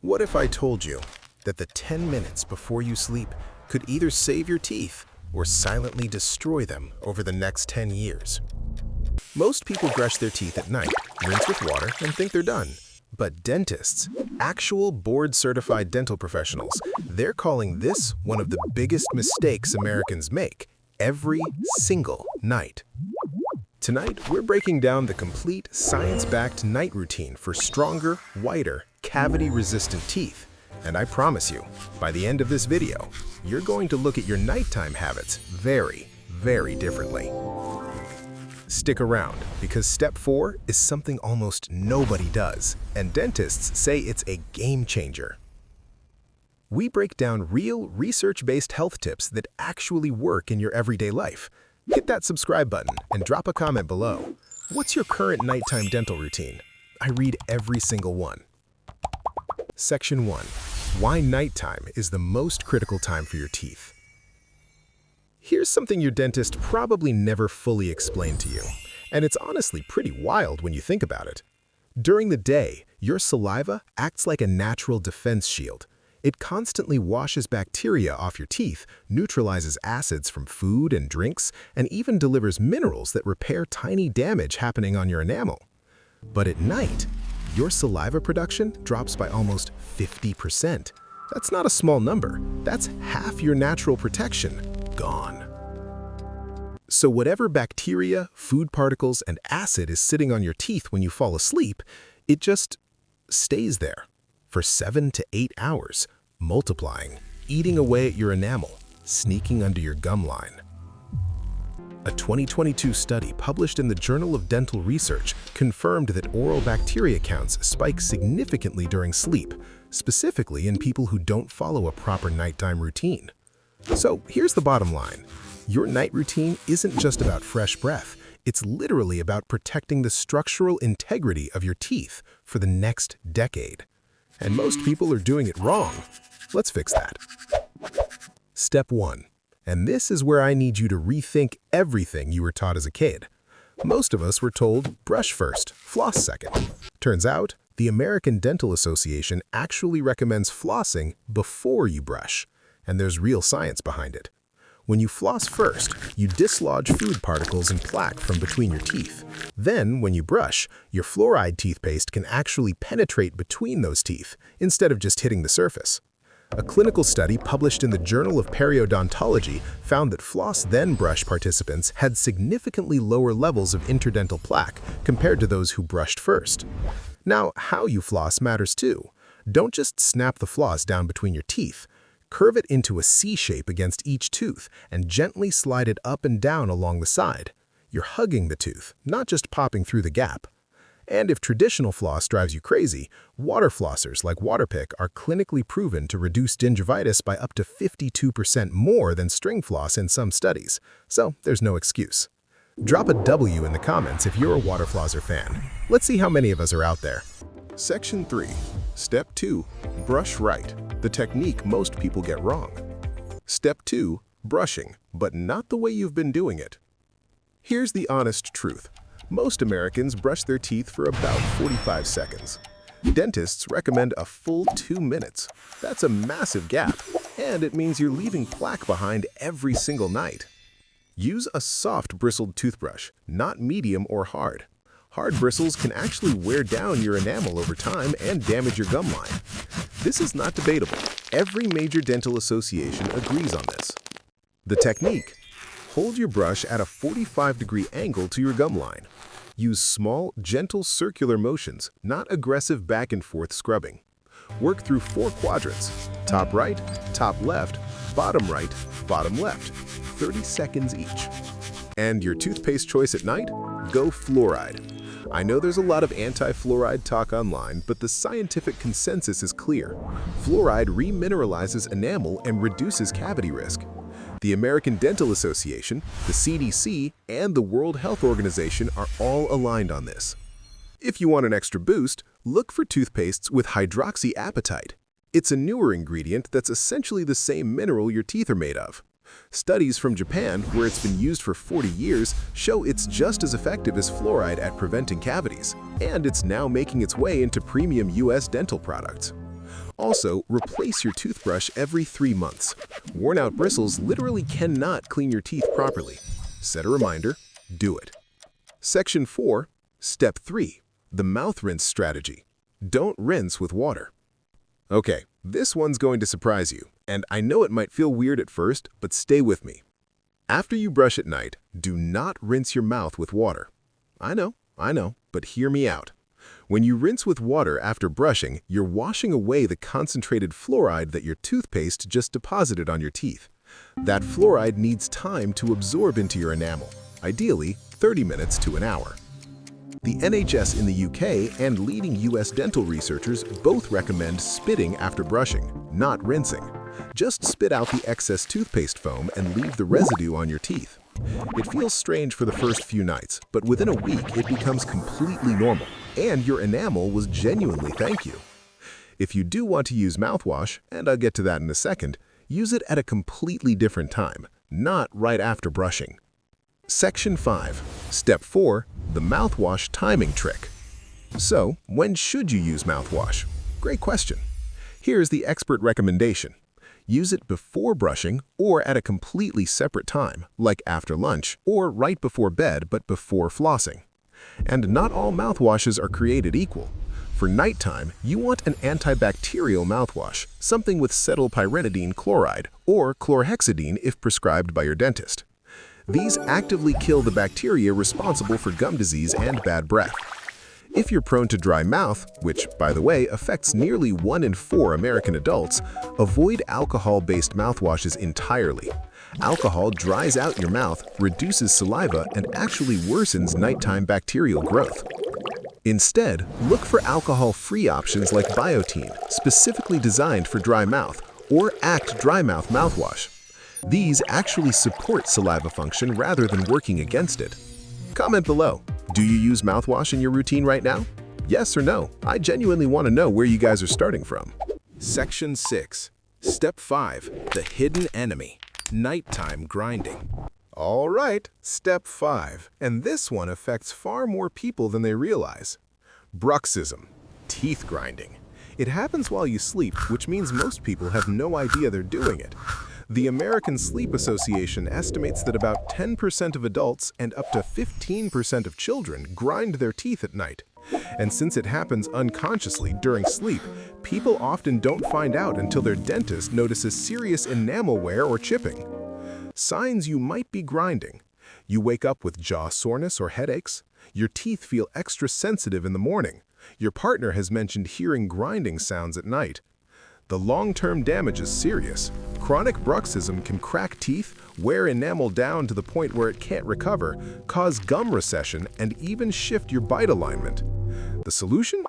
What if I told you that the 10 minutes before you sleep could either save your teeth or silently destroy them over the next 10 years? Most people brush their teeth at night, rinse with water, and think they're done. But dentists, actual board-certified dental professionals, they're calling this one of the biggest mistakes Americans make every single night. Tonight, we're breaking down the complete science-backed night routine for stronger, whiter, cavity-resistant teeth. And I promise you, by the end of this video, you're going to look at your nighttime habits very, very differently. Stick around, because step 4 is something almost nobody does, and dentists say it's a game changer. We break down real, research-based health tips that actually work in your everyday life. Hit that subscribe button and drop a comment below. What's your current nighttime dental routine? I read every single one. Section 1. Why nighttime is the most critical time for your teeth. Here's something your dentist probably never fully explained to you, and it's honestly pretty wild when you think about it. During the day, your saliva acts like a natural defense shield. It constantly washes bacteria off your teeth, neutralizes acids from food and drinks, and even delivers minerals that repair tiny damage happening on your enamel. But at night, your saliva production drops by almost 50%. That's not a small number. That's half your natural protection gone. So whatever bacteria, food particles, and acid is sitting on your teeth when you fall asleep, it just stays there for 7 to 8 hours, multiplying, eating away at your enamel, sneaking under your gum line. A 2022 study published in the Journal of Dental Research confirmed that oral bacteria counts spike significantly during sleep, specifically in people who don't follow a proper nighttime routine. So here's the bottom line. Your night routine isn't just about fresh breath. It's literally about protecting the structural integrity of your teeth for the next decade. And most people are doing it wrong. Let's fix that. Step 1. And this is where I need you to rethink everything you were taught as a kid. Most of us were told, brush first, floss second. Turns out, the American Dental Association actually recommends flossing before you brush, and there's real science behind it. When you floss first, you dislodge food particles and plaque from between your teeth. Then, when you brush, your fluoride toothpaste can actually penetrate between those teeth, instead of just hitting the surface. A clinical study published in the Journal of Periodontology found that floss-then-brush participants had significantly lower levels of interdental plaque compared to those who brushed first. Now, how you floss matters too. Don't just snap the floss down between your teeth. Curve it into a C shape against each tooth and gently slide it up and down along the side. You're hugging the tooth, not just popping through the gap. And if traditional floss drives you crazy, water flossers like Waterpik are clinically proven to reduce gingivitis by up to 52% more than string floss in some studies, so there's no excuse. Drop a W in the comments if you're a water flosser fan. Let's see how many of us are out there. Section 3. Step 2. Brush right, the technique most people get wrong. Step 2. Brushing, but not the way you've been doing it. Here's the honest truth. Most Americans brush their teeth for about 45 seconds. Dentists recommend a full 2 minutes. That's a massive gap, and it means you're leaving plaque behind every single night. Use a soft bristled toothbrush, not medium or hard. Hard bristles can actually wear down your enamel over time and damage your gum line. This is not debatable. Every major dental association agrees on this. The technique: hold your brush at a 45-degree angle to your gum line. Use small, gentle circular motions, not aggressive back and forth scrubbing. Work through 4 quadrants: top right, top left, bottom right, bottom left, 30 seconds each. And your toothpaste choice at night? Go fluoride. I know there's a lot of anti-fluoride talk online, but the scientific consensus is clear. Fluoride remineralizes enamel and reduces cavity risk. The American Dental Association, the CDC, and the World Health Organization are all aligned on this. If you want an extra boost, look for toothpastes with hydroxyapatite. It's a newer ingredient that's essentially the same mineral your teeth are made of. Studies from Japan, where it's been used for 40 years, show it's just as effective as fluoride at preventing cavities, and it's now making its way into premium US dental products. Also, replace your toothbrush every 3 months. Worn-out bristles literally cannot clean your teeth properly. Set a reminder, do it. Section 4, Step 3, the mouth rinse strategy. Don't rinse with water. Okay, this one's going to surprise you, and I know it might feel weird at first, but stay with me. After you brush at night, do not rinse your mouth with water. I know, but hear me out. When you rinse with water after brushing, you're washing away the concentrated fluoride that your toothpaste just deposited on your teeth. That fluoride needs time to absorb into your enamel, ideally 30 minutes to an hour. The NHS in the UK and leading US dental researchers both recommend spitting after brushing, not rinsing. Just spit out the excess toothpaste foam and leave the residue on your teeth. It feels strange for the first few nights, but within a week it becomes completely normal, and your enamel will genuinely thank you. If you do want to use mouthwash, and I'll get to that in a second, use it at a completely different time, not right after brushing. Section 5, Step 4, the mouthwash timing trick. So, when should you use mouthwash? Great question. Here's the expert recommendation. Use it before brushing or at a completely separate time, like after lunch or right before bed but before flossing. And not all mouthwashes are created equal. For nighttime, you want an antibacterial mouthwash, something with cetylpyridine chloride or chlorhexidine if prescribed by your dentist. These actively kill the bacteria responsible for gum disease and bad breath. If you're prone to dry mouth, which, by the way, affects nearly 1 in 4 American adults, avoid alcohol-based mouthwashes entirely. Alcohol dries out your mouth, reduces saliva, and actually worsens nighttime bacterial growth. Instead, look for alcohol-free options like Biotene, specifically designed for dry mouth, or Act Dry Mouth mouthwash. These actually support saliva function rather than working against it. Comment below. Do you use mouthwash in your routine right now? Yes or no? I genuinely want to know where you guys are starting from. Section 6, Step 5, the hidden enemy, nighttime grinding. All right, Step 5, and this one affects far more people than they realize. Bruxism, teeth grinding. It happens while you sleep, which means most people have no idea they're doing it. The American Sleep Association estimates that about 10% of adults and up to 15% of children grind their teeth at night. And since it happens unconsciously during sleep, people often don't find out until their dentist notices serious enamel wear or chipping. Signs you might be grinding. You wake up with jaw soreness or headaches. Your teeth feel extra sensitive in the morning. Your partner has mentioned hearing grinding sounds at night. The long-term damage is serious. Chronic bruxism can crack teeth, wear enamel down to the point where it can't recover, cause gum recession, and even shift your bite alignment. The solution?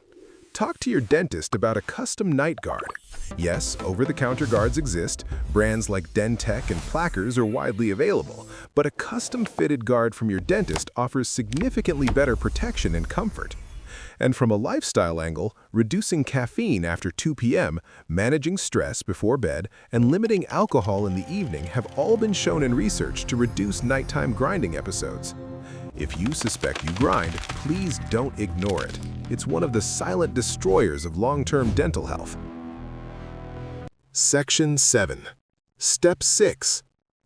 Talk to your dentist about a custom night guard. Yes, over-the-counter guards exist. Brands like Dentec and Plackers are widely available, but a custom-fitted guard from your dentist offers significantly better protection and comfort. And from a lifestyle angle, reducing caffeine after 2 p.m., managing stress before bed, and limiting alcohol in the evening have all been shown in research to reduce nighttime grinding episodes. If you suspect you grind, please don't ignore it. It's one of the silent destroyers of long-term dental health. Section 7. Step 6.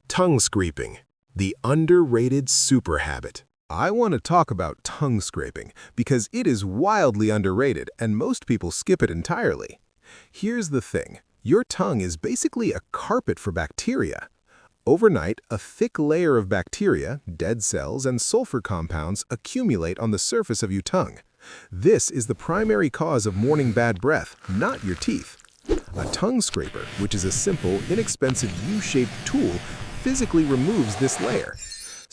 Tongue scraping, the underrated super habit. I want to talk about tongue scraping because it is wildly underrated and most people skip it entirely. Here's the thing. Your tongue is basically a carpet for bacteria. Overnight, a thick layer of bacteria, dead cells, and sulfur compounds accumulate on the surface of your tongue. This is the primary cause of morning bad breath, not your teeth. A tongue scraper, which is a simple, inexpensive U-shaped tool, physically removes this layer.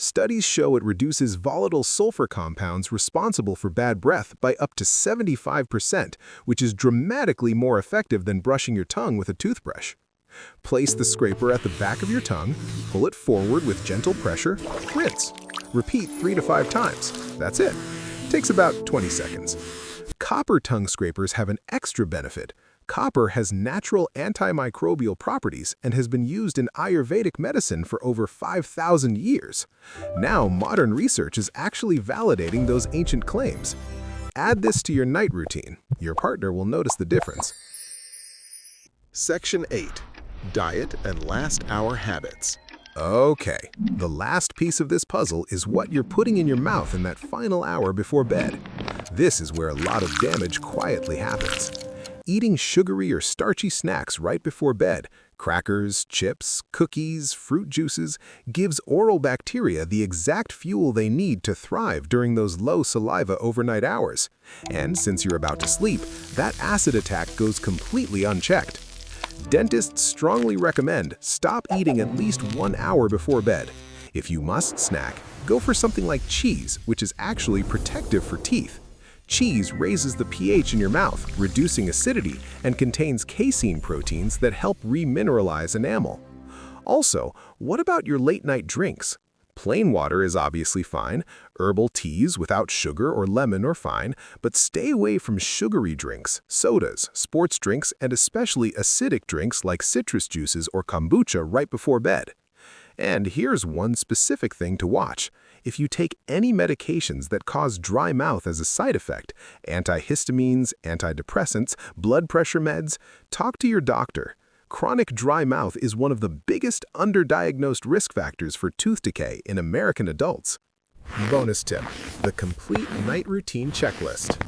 Studies show it reduces volatile sulfur compounds responsible for bad breath by up to 75%, which is dramatically more effective than brushing your tongue with a toothbrush. Place the scraper at the back of your tongue, pull it forward with gentle pressure, rinse. Repeat 3 to 5 times. That's it. Takes about 20 seconds. Copper tongue scrapers have an extra benefit. Copper has natural antimicrobial properties and has been used in Ayurvedic medicine for over 5,000 years. Now, modern research is actually validating those ancient claims. Add this to your night routine. Your partner will notice the difference. Section 8. Diet and Last Hour Habits. Okay, the last piece of this puzzle is what you're putting in your mouth in that final hour before bed. This is where a lot of damage quietly happens. Eating sugary or starchy snacks right before bed, crackers, chips, cookies, fruit juices, gives oral bacteria the exact fuel they need to thrive during those low saliva overnight hours. And since you're about to sleep, that acid attack goes completely unchecked. Dentists strongly recommend stop eating at least 1 hour before bed. If you must snack, go for something like cheese, which is actually protective for teeth. Cheese raises the pH in your mouth, reducing acidity, and contains casein proteins that help remineralize enamel. Also, what about your late-night drinks? Plain water is obviously fine, herbal teas without sugar or lemon are fine, but stay away from sugary drinks, sodas, sports drinks, and especially acidic drinks like citrus juices or kombucha right before bed. And here's one specific thing to watch. If you take any medications that cause dry mouth as a side effect, antihistamines, antidepressants, blood pressure meds, talk to your doctor. Chronic dry mouth is one of the biggest underdiagnosed risk factors for tooth decay in American adults. Bonus tip: the complete night routine checklist.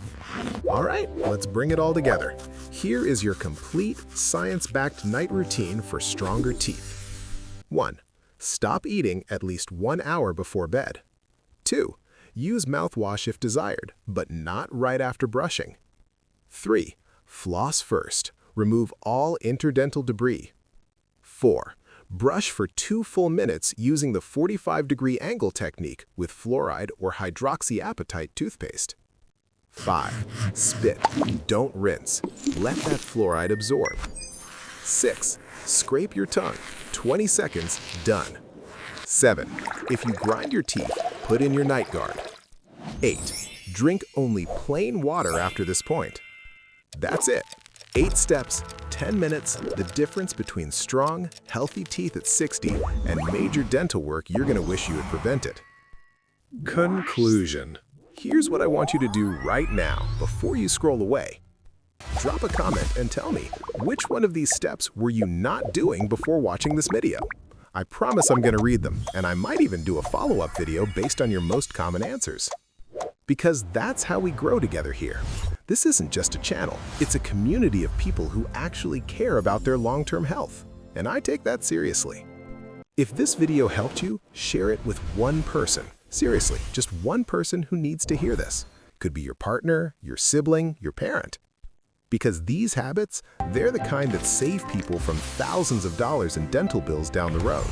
All right, let's bring it all together. Here is your complete, science-backed night routine for stronger teeth. 1. Stop eating at least 1 hour before bed. 2. Use mouthwash if desired, but not right after brushing. 3. Floss first. Remove all interdental debris. 4. Brush for 2 full minutes using the 45-degree angle technique with fluoride or hydroxyapatite toothpaste. 5. Spit. Don't rinse. Let that fluoride absorb. 6. Scrape your tongue. 20 seconds, done. 7. If you grind your teeth, put in your night guard. 8. Drink only plain water after this point. That's it. 8 steps, 10 minutes, the difference between strong, healthy teeth at 60 and major dental work you're going to wish you had prevented. Conclusion. Here's what I want you to do right now before you scroll away. Drop a comment and tell me, which one of these steps were you not doing before watching this video? I promise I'm going to read them, and I might even do a follow-up video based on your most common answers. Because that's how we grow together here. This isn't just a channel, it's a community of people who actually care about their long-term health, and I take that seriously. If this video helped you, share it with one person. Seriously, just one person who needs to hear this. Could be your partner, your sibling, your parent. Because these habits, they're the kind that save people from thousands of dollars in dental bills down the road.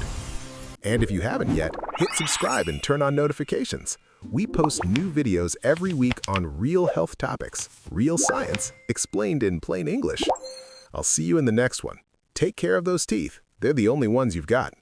And if you haven't yet, hit subscribe and turn on notifications. We post new videos every week on real health topics, real science, explained in plain English. I'll see you in the next one. Take care of those teeth. They're the only ones you've got.